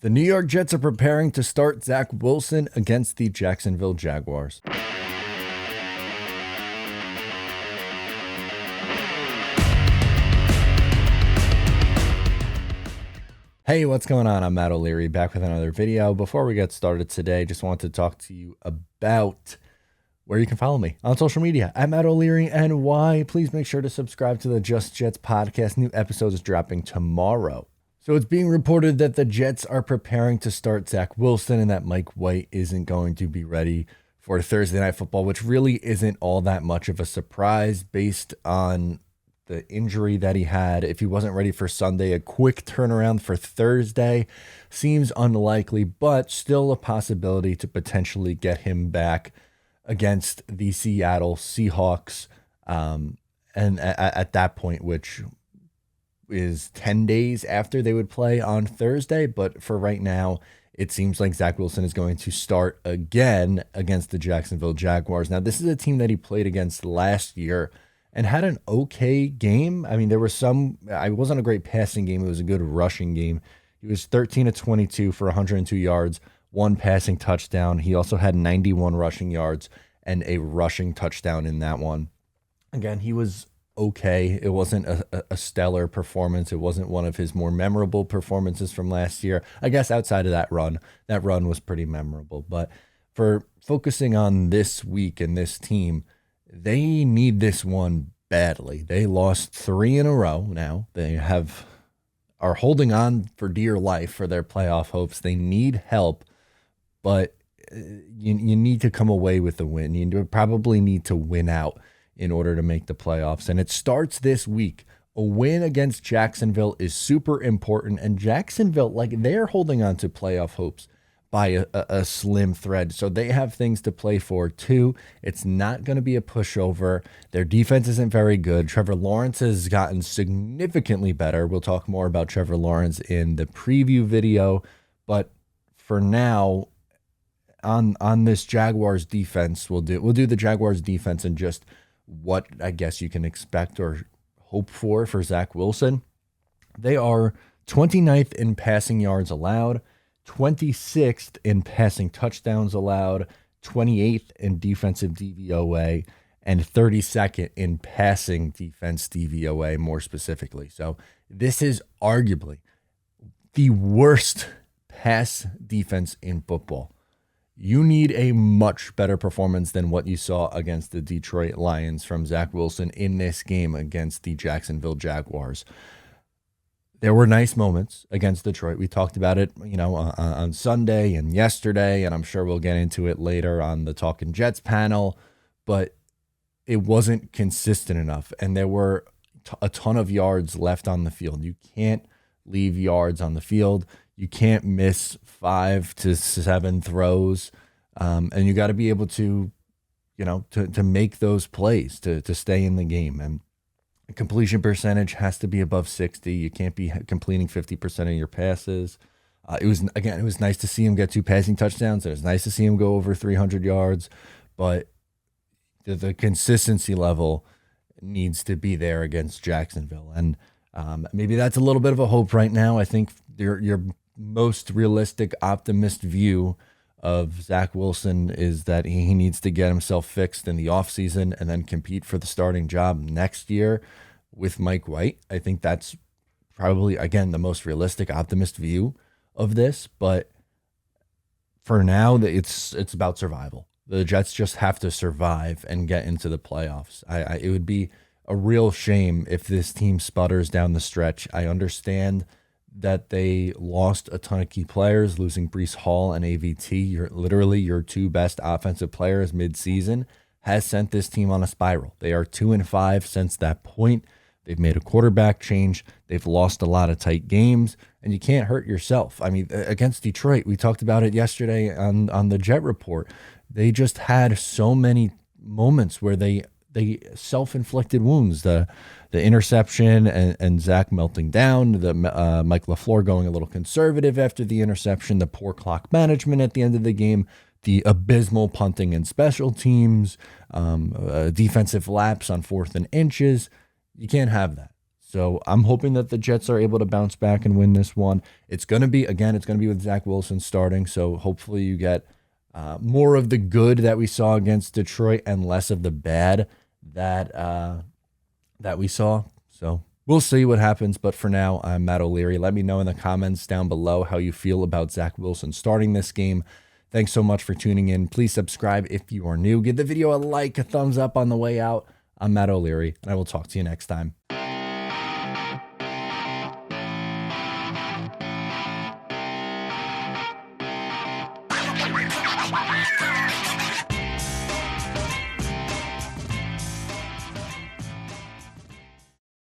The New York Jets are preparing to start Zach Wilson against the Jacksonville Jaguars. Hey, what's going on? I'm Matt O'Leary, back with another video. Before we get started today, just want to talk to you about where you can follow me on social media at Matt O'Leary and why. Please make sure to subscribe to the Just Jets podcast. New episodes dropping tomorrow. So it's being reported that the Jets are preparing to start Zach Wilson and that Mike White isn't going to be ready for Thursday Night Football, which really isn't all that much of a surprise based on the injury that he had. If he wasn't ready for Sunday, a quick turnaround for Thursday seems unlikely, but still a possibility to potentially get him back against the Seattle Seahawks. And at that point, which is 10 days after they would play on Thursday. But for right now, it seems like Zach Wilson is going to start again against the Jacksonville Jaguars. Now, this is a team that he played against last year and had an okay game. I mean, there were it wasn't a great passing game. It was a good rushing game. He was 13 of 22 for 102 yards, one passing touchdown. He also had 91 rushing yards and a rushing touchdown in that one. Again, he was okay. It wasn't a stellar performance. It wasn't one of his more memorable performances from last year. I guess outside of that run was pretty memorable. But for focusing on this week and this team, they need this one badly. They lost 3 in a row now. They are holding on for dear life for their playoff hopes. They need help, but you need to come away with the win. You probably need to win out in order to make the playoffs. And it starts this week. A win against Jacksonville is super important. And Jacksonville, they're holding on to playoff hopes by a slim thread. So they have things to play for too. It's not going to be a pushover. Their defense isn't very good. Trevor Lawrence has gotten significantly better. We'll talk more about Trevor Lawrence in the preview video. But for now, on this Jaguars defense, we'll do the Jaguars defense and just what I guess you can expect or hope for Zach Wilson. They are 29th in passing yards allowed, 26th in passing touchdowns allowed, 28th in defensive DVOA, and 32nd in passing defense DVOA more specifically. So this is arguably the worst pass defense in football. You need a much better performance than what you saw against the Detroit Lions from Zach Wilson in this game against the Jacksonville Jaguars. There were nice moments against Detroit. We talked about it, on Sunday and yesterday, and I'm sure we'll get into it later on the Talking Jets panel, but it wasn't consistent enough, and there were a ton of yards left on the field. You can't leave yards on the field. You can't miss 5 to 7 throws, and you got to be able to, to make those plays to stay in the game. And completion percentage has to be above 60. You can't be completing 50% of your passes. It was nice to see him get 2 passing touchdowns. It was nice to see him go over 300 yards, but the consistency level needs to be there against Jacksonville. And maybe that's a little bit of a hope right now. I think your most realistic optimist view of Zach Wilson is that he needs to get himself fixed in the offseason and then compete for the starting job next year with Mike White. I think that's probably, again, the most realistic optimist view of this. But for now, it's about survival. The Jets just have to survive and get into the playoffs. It would be a real shame if this team sputters down the stretch. I understand that they lost a ton of key players, losing Breece Hall and AVT, literally your 2 best offensive players mid-season, has sent this team on a spiral. They are 2-5 since that point. They've made a quarterback change. They've lost a lot of tight games, and you can't hurt yourself. I mean, against Detroit, we talked about it yesterday on the Jet Report. They just had so many moments where they self-inflicted wounds. The interception and Zach melting down, the Mike LaFleur going a little conservative after the interception, the poor clock management at the end of the game, the abysmal punting and special teams, defensive laps on 4th and inches. You can't have that. So I'm hoping that the Jets are able to bounce back and win this one. It's going to be, again, it's going to be with Zach Wilson starting. So hopefully you get more of the good that we saw against Detroit and less of the bad that that we saw. So we'll see what happens. But for now, I'm Matt O'Leary. Let me know in the comments down below how you feel about Zach Wilson starting this game. Thanks so much for tuning in. Please subscribe if you are new. Give the video a like, a thumbs up on the way out. I'm Matt O'Leary, and I will talk to you next time. Wow.